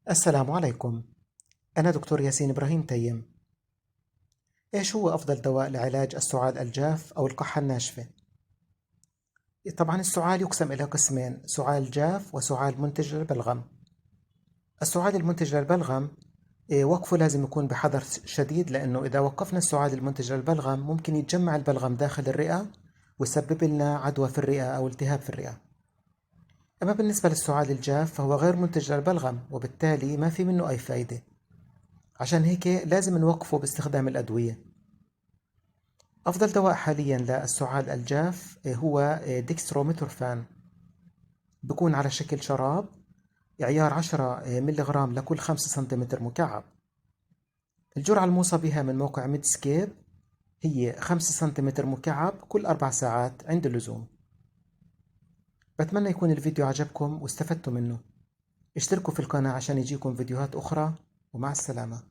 السلام عليكم. أنا دكتور ياسين إبراهيم تيم. إيش هو أفضل دواء لعلاج السعال الجاف أو الكحة الناشفة؟ طبعا السعال يقسم إلى قسمين: سعال جاف وسعال منتج للبلغم. السعال المنتج للبلغم وقفه لازم يكون بحذر شديد، لأنه إذا وقفنا السعال المنتج للبلغم ممكن يتجمع البلغم داخل الرئة ويسبب لنا عدوى في الرئة أو التهاب في الرئة. أما بالنسبة للسعال الجاف فهو غير منتج للبلغم، وبالتالي ما في منه أي فائدة، عشان هيك لازم نوقفه باستخدام الأدوية. أفضل دواء حاليا للسعال الجاف هو ديكستروميثورفان، بكون على شكل شراب، عيار 10 ملغرام لكل 5 سنتيمتر مكعب. الجرعة الموصى بها من موقع ميدسكيب هي 5 سنتيمتر مكعب كل 4 ساعات عند اللزوم. بتمنى يكون الفيديو عجبكم واستفدتوا منه. اشتركوا في القناة عشان يجيكم فيديوهات أخرى، ومع السلامة.